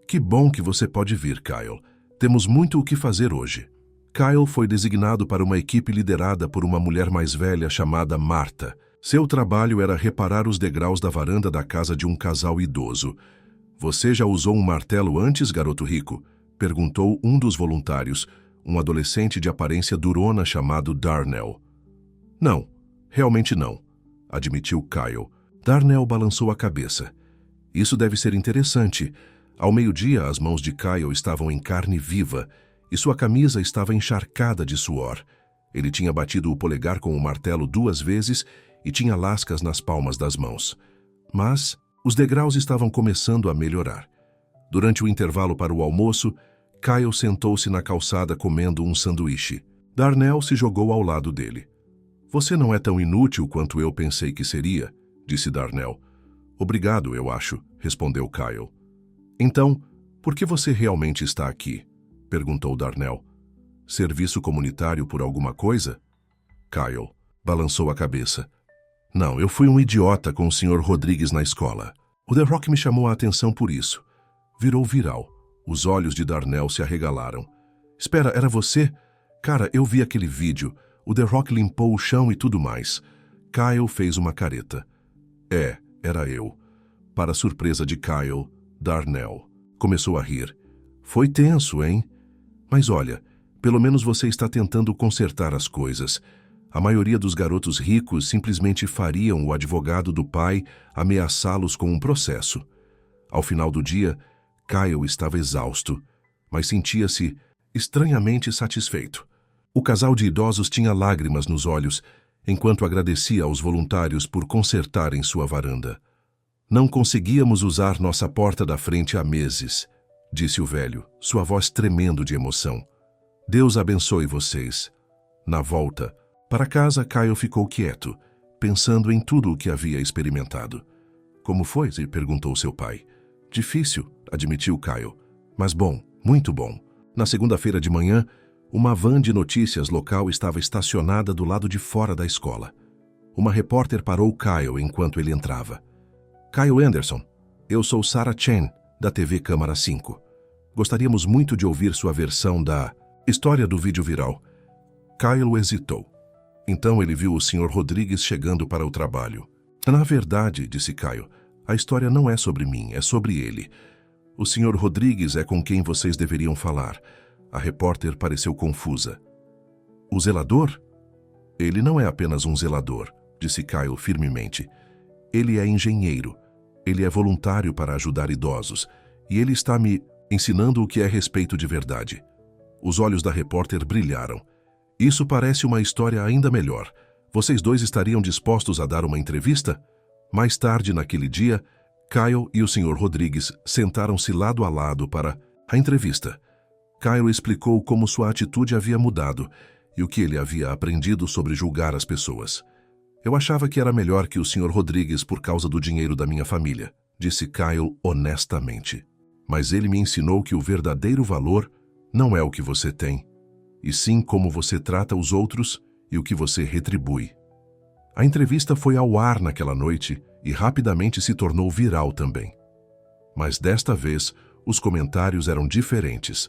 Que bom que você pode vir, Kyle. Temos muito o que fazer hoje. Kyle foi designado para uma equipe liderada por uma mulher mais velha chamada Marta. Seu trabalho era reparar os degraus da varanda da casa de um casal idoso. Você já usou um martelo antes, garoto rico? Perguntou um dos voluntários, um adolescente de aparência durona chamado Darnell. Não, realmente não, admitiu Kyle. Darnell balançou a cabeça. Isso deve ser interessante. Ao meio-dia, as mãos de Kyle estavam em carne viva e sua camisa estava encharcada de suor. Ele tinha batido o polegar com o martelo 2 vezes e tinha lascas nas palmas das mãos. Mas os degraus estavam começando a melhorar. Durante o intervalo para o almoço, Kyle sentou-se na calçada comendo um sanduíche. Darnell se jogou ao lado dele. Você não é tão inútil quanto eu pensei que seria, disse Darnell. Obrigado, eu acho, respondeu Kyle. Então, por que você realmente está aqui? Perguntou Darnell. Serviço comunitário por alguma coisa? Kyle balançou a cabeça. Não, eu fui um idiota com o Sr. Rodrigues na escola. O The Rock me chamou a atenção por isso. Virou viral. Os olhos de Darnell se arregalaram. Espera, era você? Cara, eu vi aquele vídeo. O The Rock limpou o chão e tudo mais. Kyle fez uma careta. Era eu. Para a surpresa de Kyle, Darnell começou a rir. Foi tenso, hein? Mas olha, pelo menos você está tentando consertar as coisas. A maioria dos garotos ricos simplesmente fariam o advogado do pai ameaçá-los com um processo. Ao final do dia, Kyle estava exausto, mas sentia-se estranhamente satisfeito. O casal de idosos tinha lágrimas nos olhos, enquanto agradecia aos voluntários por consertarem sua varanda. Não conseguíamos usar nossa porta da frente há meses, disse o velho, sua voz tremendo de emoção. Deus abençoe vocês. Na volta para casa, Kyle ficou quieto, pensando em tudo o que havia experimentado. Como foi? Perguntou seu pai. Difícil, admitiu Kyle. Mas bom, muito bom. Na segunda-feira de manhã, uma van de notícias local estava estacionada do lado de fora da escola. Uma repórter parou Kyle enquanto ele entrava. Kyle Anderson, eu sou Sarah Chen, da TV Câmara 5. Gostaríamos muito de ouvir sua versão da história do vídeo viral. Kyle hesitou. Então ele viu o Sr. Rodrigues chegando para o trabalho. Na verdade, disse Kyle, a história não é sobre mim, é sobre ele. O Sr. Rodrigues é com quem vocês deveriam falar. A repórter pareceu confusa. O zelador? Ele não é apenas um zelador, disse Kyle firmemente. Ele é engenheiro. Ele é voluntário para ajudar idosos. E ele está me ensinando o que é respeito de verdade. Os olhos da repórter brilharam. Isso parece uma história ainda melhor. Vocês dois estariam dispostos a dar uma entrevista? Mais tarde naquele dia, Kyle e o Sr. Rodrigues sentaram-se lado a lado para a entrevista. Kyle explicou como sua atitude havia mudado e o que ele havia aprendido sobre julgar as pessoas. Eu achava que era melhor que o Sr. Rodrigues por causa do dinheiro da minha família, disse Kyle honestamente. Mas ele me ensinou que o verdadeiro valor não é o que você tem, e sim como você trata os outros e o que você retribui. A entrevista foi ao ar naquela noite e rapidamente se tornou viral também. Mas desta vez, os comentários eram diferentes.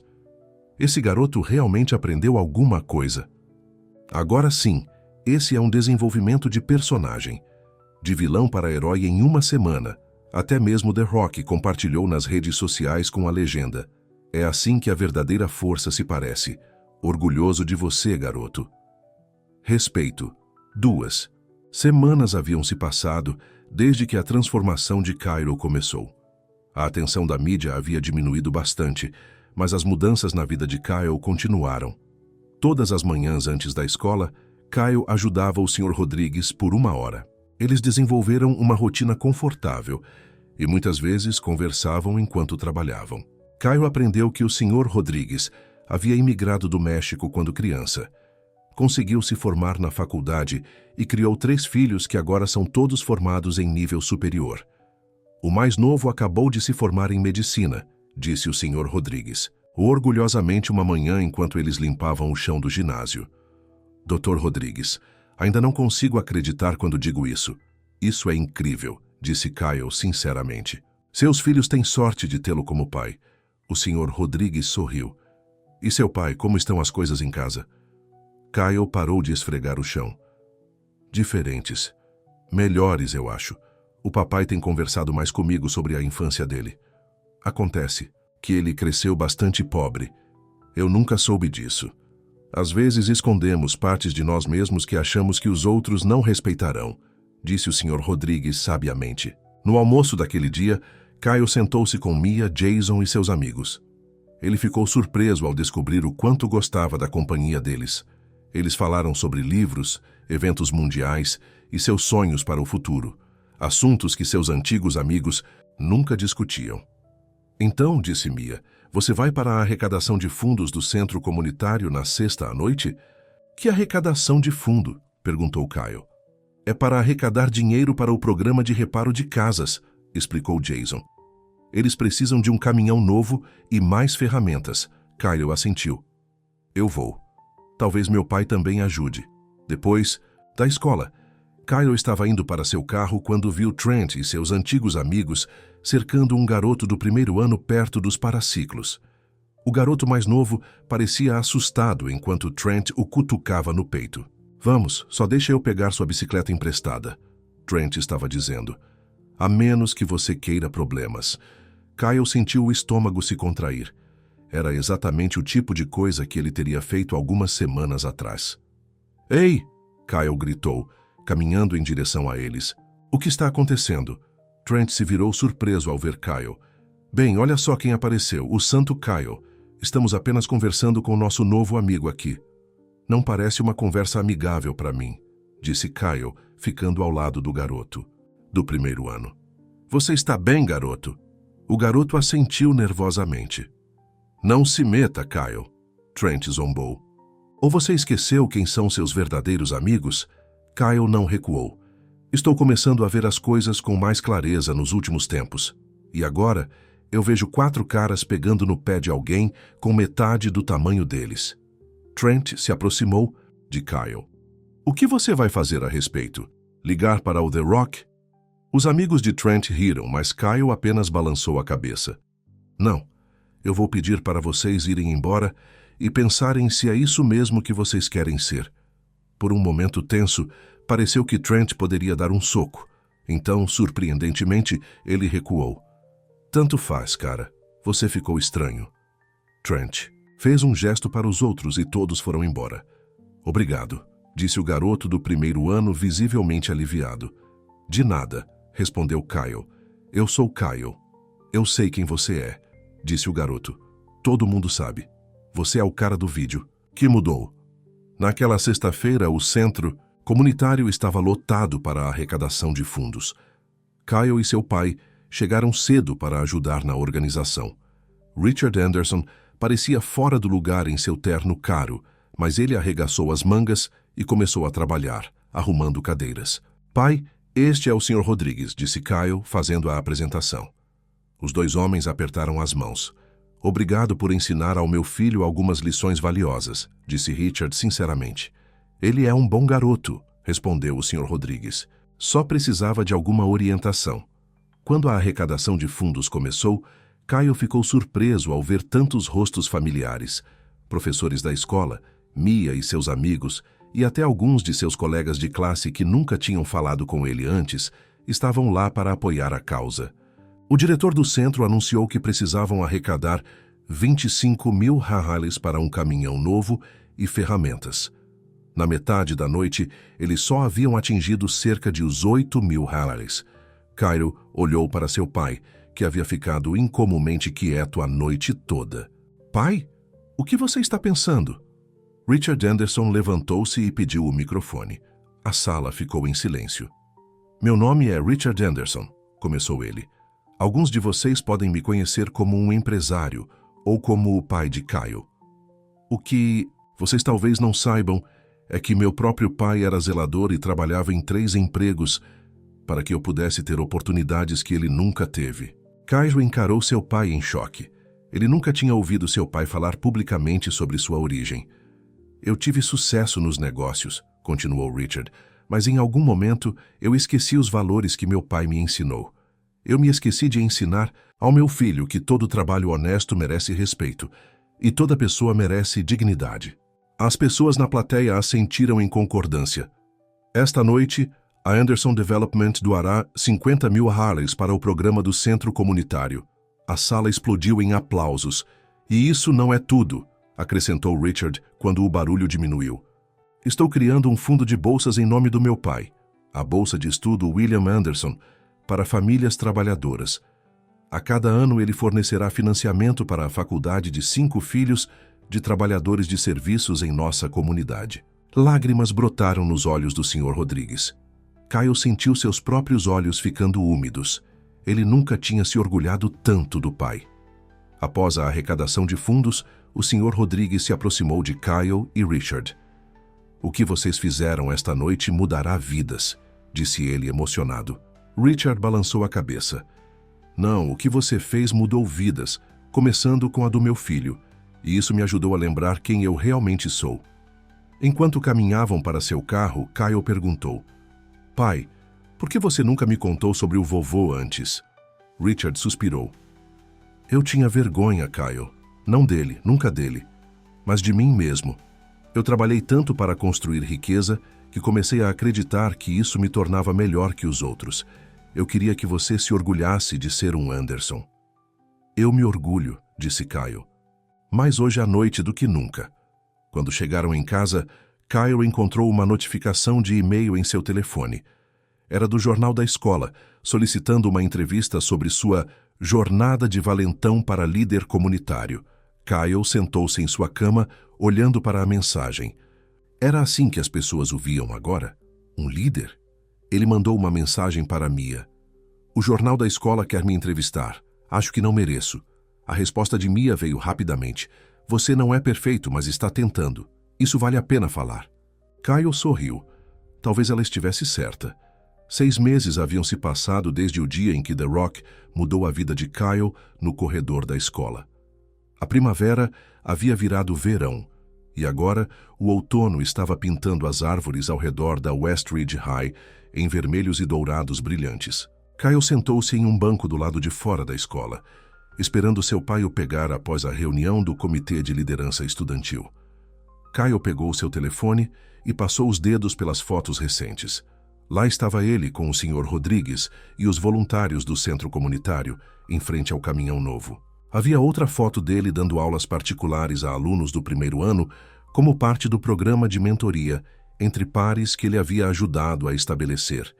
Esse garoto realmente aprendeu alguma coisa. Agora sim, esse é um desenvolvimento de personagem. De vilão para herói em uma semana. Até mesmo The Rock compartilhou nas redes sociais com a legenda: é assim que a verdadeira força se parece. Orgulhoso de você, garoto. Respeito. 2 semanas haviam se passado desde que a transformação de Kyle começou. A atenção da mídia havia diminuído bastante, mas as mudanças na vida de Kyle continuaram. Todas as manhãs antes da escola, Kyle ajudava o Sr. Rodrigues por 1 hora. Eles desenvolveram uma rotina confortável e muitas vezes conversavam enquanto trabalhavam. Kyle aprendeu que o Sr. Rodrigues havia imigrado do México quando criança. Conseguiu se formar na faculdade e criou 3 filhos que agora são todos formados em nível superior. O mais novo acabou de se formar em medicina, disse o Sr. Rodrigues, orgulhosamente uma manhã enquanto eles limpavam o chão do ginásio. Dr. Rodrigues, ainda não consigo acreditar quando digo isso. Isso é incrível, disse Kyle sinceramente. Seus filhos têm sorte de tê-lo como pai. O Sr. Rodrigues sorriu. E seu pai, como estão as coisas em casa? Kyle parou de esfregar o chão. Diferentes. Melhores, eu acho. O papai tem conversado mais comigo sobre a infância dele. Acontece que ele cresceu bastante pobre. Eu nunca soube disso. Às vezes escondemos partes de nós mesmos que achamos que os outros não respeitarão, disse o Sr. Rodrigues sabiamente. No almoço daquele dia, Kyle sentou-se com Mia, Jason e seus amigos. Ele ficou surpreso ao descobrir o quanto gostava da companhia deles. Eles falaram sobre livros, eventos mundiais e seus sonhos para o futuro, assuntos que seus antigos amigos nunca discutiam. Então, disse Mia, você vai para a arrecadação de fundos do centro comunitário na sexta à noite? Que arrecadação de fundo? Perguntou Kyle. É para arrecadar dinheiro para o programa de reparo de casas, explicou Jason. Eles precisam de um caminhão novo e mais ferramentas. Kyle assentiu. Eu vou. Talvez meu pai também ajude. Depois, da escola, Kyle estava indo para seu carro quando viu Trent e seus antigos amigos cercando um garoto do primeiro ano perto dos paraciclos. O garoto mais novo parecia assustado enquanto Trent o cutucava no peito. Vamos, só deixa eu pegar sua bicicleta emprestada, Trent estava dizendo. A menos que você queira problemas. Kyle sentiu o estômago se contrair. Era exatamente o tipo de coisa que ele teria feito algumas semanas atrás. Ei! Kyle gritou, caminhando em direção a eles. O que está acontecendo? Trent se virou surpreso ao ver Kyle. Bem, olha só quem apareceu, o santo Kyle. Estamos apenas conversando com o nosso novo amigo aqui. Não parece uma conversa amigável para mim, disse Kyle, ficando ao lado do garoto, do primeiro ano. Você está bem, garoto? O garoto assentiu nervosamente. Não se meta, Kyle, Trent zombou. Ou você esqueceu quem são seus verdadeiros amigos? Kyle não recuou. Estou começando a ver as coisas com mais clareza nos últimos tempos. E agora, eu vejo 4 caras pegando no pé de alguém com metade do tamanho deles. Trent se aproximou de Kyle. O que você vai fazer a respeito? Ligar para o The Rock? Os amigos de Trent riram, mas Kyle apenas balançou a cabeça. Não, eu vou pedir para vocês irem embora e pensarem se é isso mesmo que vocês querem ser. Por um momento tenso, pareceu que Trent poderia dar um soco. Então, surpreendentemente, ele recuou. Tanto faz, cara. Você ficou estranho. Trent fez um gesto para os outros e todos foram embora. Obrigado, disse o garoto do primeiro ano, visivelmente aliviado. De nada, respondeu Kyle. Eu sou Kyle. Eu sei quem você é, disse o garoto. Todo mundo sabe. Você é o cara do vídeo. Que mudou? Naquela sexta-feira, o centro comunitário estava lotado para a arrecadação de fundos. Kyle e seu pai chegaram cedo para ajudar na organização. Richard Anderson parecia fora do lugar em seu terno caro, mas ele arregaçou as mangas e começou a trabalhar, arrumando cadeiras. Pai, este é o Sr. Rodrigues, disse Kyle, fazendo a apresentação. Os 2 homens apertaram as mãos. Obrigado por ensinar ao meu filho algumas lições valiosas, disse Richard sinceramente. Ele é um bom garoto, respondeu o Sr. Rodrigues. Só precisava de alguma orientação. Quando a arrecadação de fundos começou, Kyle ficou surpreso ao ver tantos rostos familiares. Professores da escola, Mia e seus amigos, e até alguns de seus colegas de classe que nunca tinham falado com ele antes, estavam lá para apoiar a causa. O diretor do centro anunciou que precisavam arrecadar 25 mil reais para um caminhão novo e ferramentas. Na metade da noite, eles só haviam atingido cerca de os 8 mil reais. Kyle olhou para seu pai, que havia ficado incomumente quieto a noite toda. Pai, o que você está pensando? Richard Anderson levantou-se e pediu o microfone. A sala ficou em silêncio. Meu nome é Richard Anderson, começou ele. Alguns de vocês podem me conhecer como um empresário ou como o pai de Kyle. O que vocês talvez não saibam é que meu próprio pai era zelador e trabalhava em 3 empregos para que eu pudesse ter oportunidades que ele nunca teve. Kyle encarou seu pai em choque. Ele nunca tinha ouvido seu pai falar publicamente sobre sua origem. Eu tive sucesso nos negócios, continuou Richard, mas em algum momento eu esqueci os valores que meu pai me ensinou. Eu me esqueci de ensinar ao meu filho que todo trabalho honesto merece respeito e toda pessoa merece dignidade. As pessoas na plateia assentiram em concordância. Esta noite, a Anderson Development doará 50 mil reais para o programa do centro comunitário. A sala explodiu em aplausos. E isso não é tudo, acrescentou Richard quando o barulho diminuiu. Estou criando um fundo de bolsas em nome do meu pai, a Bolsa de Estudo William Anderson, para famílias trabalhadoras. A cada ano ele fornecerá financiamento para a faculdade de 5 filhos de trabalhadores de serviços em nossa comunidade. Lágrimas brotaram nos olhos do Sr. Rodrigues. Kyle sentiu seus próprios olhos ficando úmidos. Ele nunca tinha se orgulhado tanto do pai. Após a arrecadação de fundos, o Sr. Rodrigues se aproximou de Kyle e Richard. O que vocês fizeram esta noite mudará vidas, disse ele emocionado. Richard balançou a cabeça. Não, o que você fez mudou vidas, começando com a do meu filho, e isso me ajudou a lembrar quem eu realmente sou. Enquanto caminhavam para seu carro, Kyle perguntou: Pai, por que você nunca me contou sobre o vovô antes? Richard suspirou. Eu tinha vergonha, Kyle. Não dele, nunca dele, mas de mim mesmo. Eu trabalhei tanto para construir riqueza que comecei a acreditar que isso me tornava melhor que os outros. Eu queria que você se orgulhasse de ser um Anderson. Eu me orgulho, disse Kyle. Mais hoje à noite do que nunca. Quando chegaram em casa, Kyle encontrou uma notificação de e-mail em seu telefone. Era do jornal da escola, solicitando uma entrevista sobre sua jornada de valentão para líder comunitário. Kyle sentou-se em sua cama, olhando para a mensagem. Era assim que as pessoas o viam agora? Um líder? Ele mandou uma mensagem para Mia. O jornal da escola quer me entrevistar. Acho que não mereço. A resposta de Mia veio rapidamente. Você não é perfeito, mas está tentando. Isso vale a pena falar. Kyle sorriu. Talvez ela estivesse certa. 6 meses haviam se passado desde o dia em que The Rock mudou a vida de Kyle no corredor da escola. A primavera havia virado verão, e agora o outono estava pintando as árvores ao redor da Westridge High em vermelhos e dourados brilhantes. Kyle sentou-se em um banco do lado de fora da escola, esperando seu pai o pegar após a reunião do comitê de liderança estudantil. Kyle pegou seu telefone e passou os dedos pelas fotos recentes. Lá estava ele com o Sr. Rodrigues e os voluntários do centro comunitário, em frente ao caminhão novo. Havia outra foto dele dando aulas particulares a alunos do primeiro ano, como parte do programa de mentoria entre pares que ele havia ajudado a estabelecer.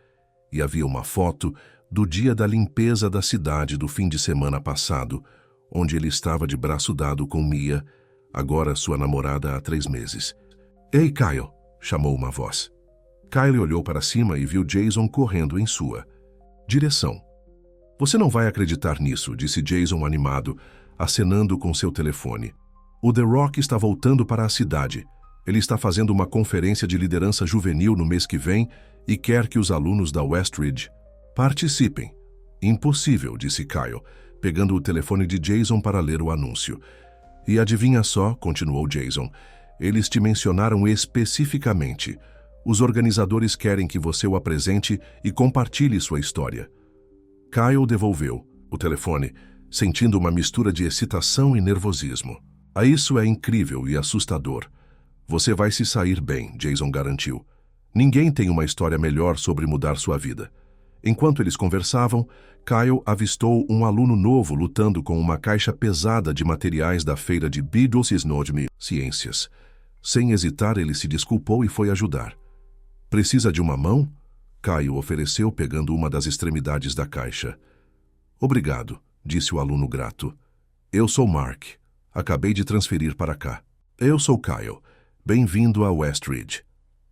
E havia uma foto do dia da limpeza da cidade do fim de semana passado, onde ele estava de braço dado com Mia, agora sua namorada há 3 meses. Ei, Kyle! Chamou uma voz. Kyle olhou para cima e viu Jason correndo em sua direção. Você não vai acreditar nisso, disse Jason animado, acenando com seu telefone. O The Rock está voltando para a cidade. Ele está fazendo uma conferência de liderança juvenil no mês que vem e quer que os alunos da Westridge participem. Impossível, disse Kyle, pegando o telefone de Jason para ler o anúncio. E adivinha só, continuou Jason, eles te mencionaram especificamente. Os organizadores querem que você o apresente e compartilhe sua história. Kyle devolveu o telefone, sentindo uma mistura de excitação e nervosismo. Isso é incrível e assustador. Você vai se sair bem, Jason garantiu. Ninguém tem uma história melhor sobre mudar sua vida. Enquanto eles conversavam, Kyle avistou um aluno novo lutando com uma caixa pesada de materiais da feira de Biddlesnodme Ciências. Sem hesitar, ele se desculpou e foi ajudar. Precisa de uma mão? Kyle ofereceu, pegando uma das extremidades da caixa. Obrigado, disse o aluno grato. Eu sou Mark. Acabei de transferir para cá. Eu sou Kyle. Bem-vindo a Westridge.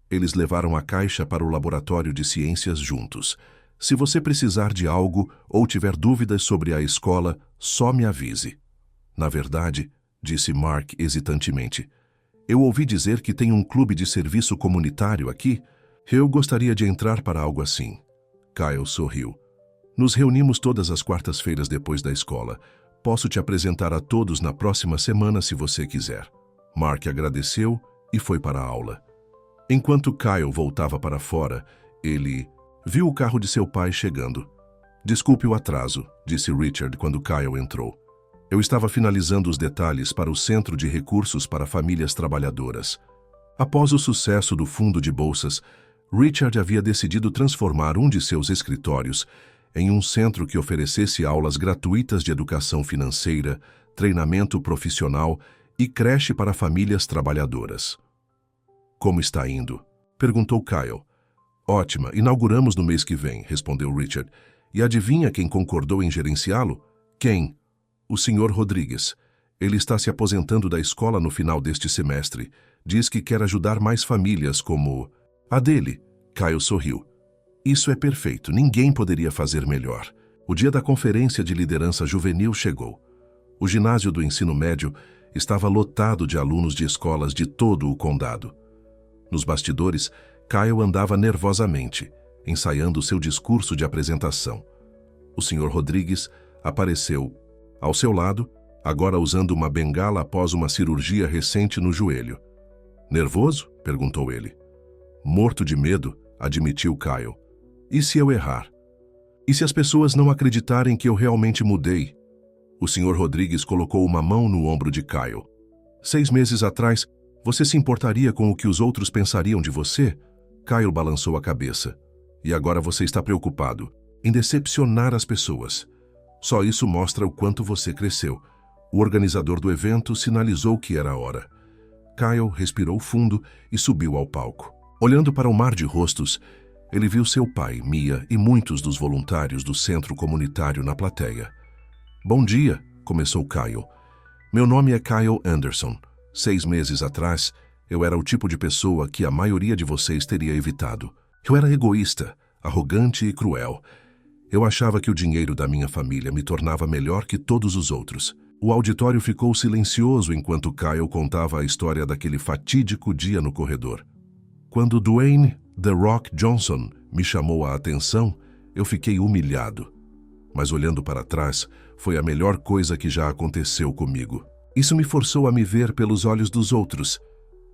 Eles levaram a caixa para o laboratório de ciências juntos. Se você precisar de algo ou tiver dúvidas sobre a escola, só me avise. Na verdade, disse Mark hesitantemente, eu ouvi dizer que tem um clube de serviço comunitário aqui. Eu gostaria de entrar para algo assim. Kyle sorriu. Nos reunimos todas as quartas-feiras depois da escola. Posso te apresentar a todos na próxima semana se você quiser. Mark agradeceu e foi para a aula. Enquanto Kyle voltava para fora, ele viu o carro de seu pai chegando. Desculpe o atraso, disse Richard quando Kyle entrou. Eu estava finalizando os detalhes para o Centro de Recursos para Famílias Trabalhadoras. Após o sucesso do fundo de bolsas, Richard havia decidido transformar um de seus escritórios em um centro que oferecesse aulas gratuitas de educação financeira, treinamento profissional e creche para famílias trabalhadoras. Como está indo? Perguntou Kyle. Ótima, inauguramos no mês que vem, respondeu Richard. E adivinha quem concordou em gerenciá-lo? Quem? O Sr. Rodrigues. Ele está se aposentando da escola no final deste semestre. Diz que quer ajudar mais famílias como a dele. Kyle sorriu. Isso é perfeito, ninguém poderia fazer melhor. O dia da conferência de liderança juvenil chegou. O ginásio do ensino médio estava lotado de alunos de escolas de todo o condado. Nos bastidores, Kyle andava nervosamente, ensaiando seu discurso de apresentação. O Sr. Rodrigues apareceu ao seu lado, agora usando uma bengala após uma cirurgia recente no joelho. Nervoso? Perguntou ele. Morto de medo, admitiu Kyle. E se eu errar? E se as pessoas não acreditarem que eu realmente mudei? O Sr. Rodrigues colocou uma mão no ombro de Kyle. 6 meses atrás, você se importaria com o que os outros pensariam de você? Kyle balançou a cabeça. E agora você está preocupado em decepcionar as pessoas. Só isso mostra o quanto você cresceu. O organizador do evento sinalizou que era a hora. Kyle respirou fundo e subiu ao palco. Olhando para o mar de rostos, ele viu seu pai, Mia e muitos dos voluntários do centro comunitário na plateia. Bom dia, começou Kyle. Meu nome é Kyle Anderson. 6 meses atrás, eu era o tipo de pessoa que a maioria de vocês teria evitado. Eu era egoísta, arrogante e cruel. Eu achava que o dinheiro da minha família me tornava melhor que todos os outros. O auditório ficou silencioso enquanto Kyle contava a história daquele fatídico dia no corredor. Quando Dwayne "The Rock" Johnson me chamou a atenção, eu fiquei humilhado. Mas olhando para trás, foi a melhor coisa que já aconteceu comigo. Isso me forçou a me ver pelos olhos dos outros,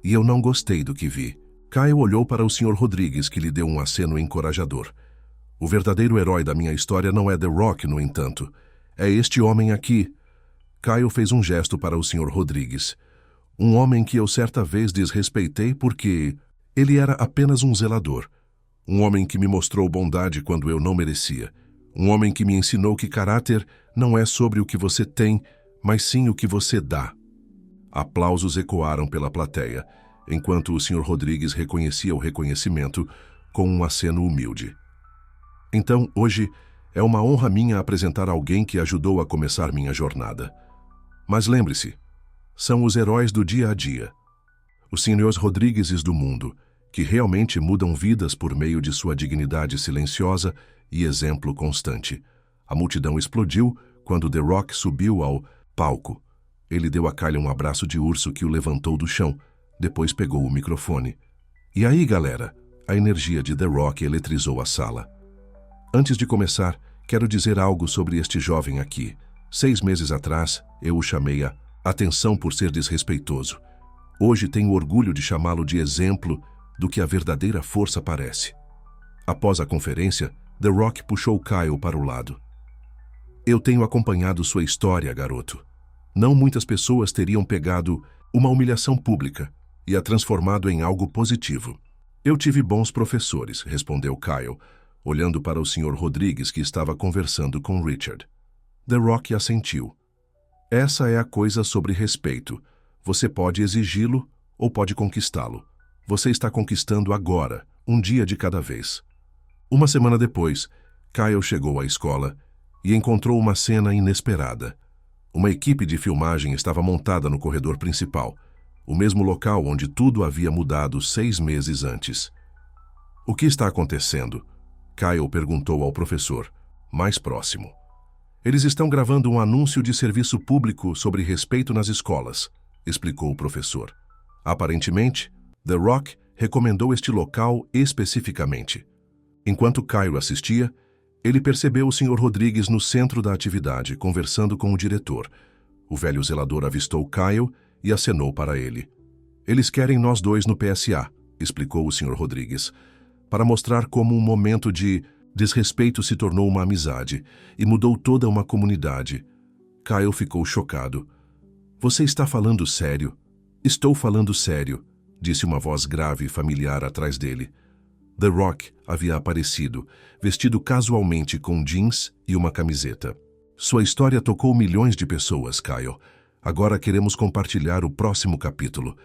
e eu não gostei do que vi. Kyle olhou para o Sr. Rodrigues, que lhe deu um aceno encorajador. O verdadeiro herói da minha história não é The Rock, no entanto. É este homem aqui. Kyle fez um gesto para o Sr. Rodrigues. Um homem que eu certa vez desrespeitei porque ele era apenas um zelador. Um homem que me mostrou bondade quando eu não merecia. Um homem que me ensinou que caráter não é sobre o que você tem, mas sim o que você dá. Aplausos ecoaram pela plateia, enquanto o Sr. Rodrigues reconhecia o reconhecimento com um aceno humilde. Então, hoje, é uma honra minha apresentar alguém que ajudou a começar minha jornada. Mas lembre-se, são os heróis do dia a dia, os Srs. Rodrigueses do mundo, que realmente mudam vidas por meio de sua dignidade silenciosa e exemplo constante. A multidão explodiu quando The Rock subiu ao palco. Ele deu a Kyle um abraço de urso que o levantou do chão, depois pegou o microfone. E aí, galera? A energia de The Rock eletrizou a sala. Antes de começar, quero dizer algo sobre este jovem aqui. 6 meses atrás, eu o chamei a atenção por ser desrespeitoso. Hoje tenho orgulho de chamá-lo de exemplo do que a verdadeira força parece. Após a conferência, The Rock puxou Kyle para o lado. Eu tenho acompanhado sua história, garoto. Não muitas pessoas teriam pegado uma humilhação pública e a transformado em algo positivo. Eu tive bons professores, respondeu Kyle, olhando para o Sr. Rodrigues, que estava conversando com Richard. The Rock assentiu. Essa é a coisa sobre respeito. Você pode exigi-lo ou pode conquistá-lo. Você está conquistando agora, um dia de cada vez. Uma semana depois, Kyle chegou à escola e encontrou uma cena inesperada. Uma equipe de filmagem estava montada no corredor principal, o mesmo local onde tudo havia mudado 6 meses antes. O que está acontecendo? Kyle perguntou ao professor, mais próximo. Eles estão gravando um anúncio de serviço público sobre respeito nas escolas, explicou o professor. Aparentemente, The Rock recomendou este local especificamente. Enquanto Kyle assistia, ele percebeu o Sr. Rodrigues no centro da atividade, conversando com o diretor. O velho zelador avistou Kyle e acenou para ele. Eles querem nós dois no PSA, explicou o Sr. Rodrigues, para mostrar como um momento de desrespeito se tornou uma amizade e mudou toda uma comunidade. Kyle ficou chocado. Você está falando sério? Estou falando sério, disse uma voz grave e familiar atrás dele. The Rock havia aparecido, vestido casualmente com jeans e uma camiseta. Sua história tocou milhões de pessoas, Kyle. Agora queremos compartilhar o próximo capítulo.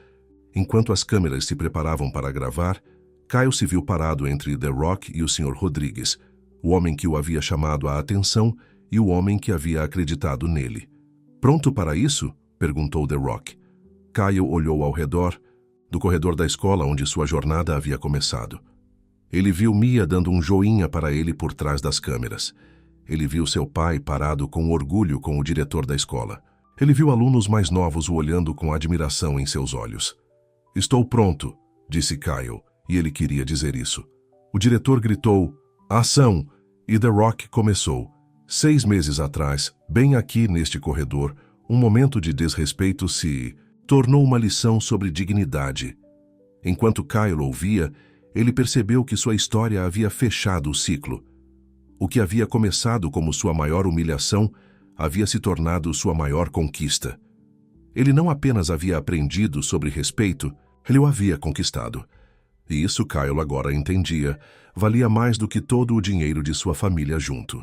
Enquanto as câmeras se preparavam para gravar, Kyle se viu parado entre The Rock e o Sr. Rodrigues, o homem que o havia chamado a atenção e o homem que havia acreditado nele. Pronto para isso? Perguntou The Rock. Kyle olhou ao redor, do corredor da escola onde sua jornada havia começado. Ele viu Mia dando um joinha para ele por trás das câmeras. Ele viu seu pai parado com orgulho com o diretor da escola. Ele viu alunos mais novos o olhando com admiração em seus olhos. Estou pronto, disse Kyle, e ele queria dizer isso. O diretor gritou, ação, e The Rock começou. 6 meses atrás, bem aqui neste corredor, um momento de desrespeito se tornou uma lição sobre dignidade. Enquanto Kyle ouvia, ele percebeu que sua história havia fechado o ciclo. O que havia começado como sua maior humilhação havia se tornado sua maior conquista. Ele não apenas havia aprendido sobre respeito, ele o havia conquistado. E isso Kyle agora entendia, valia mais do que todo o dinheiro de sua família junto.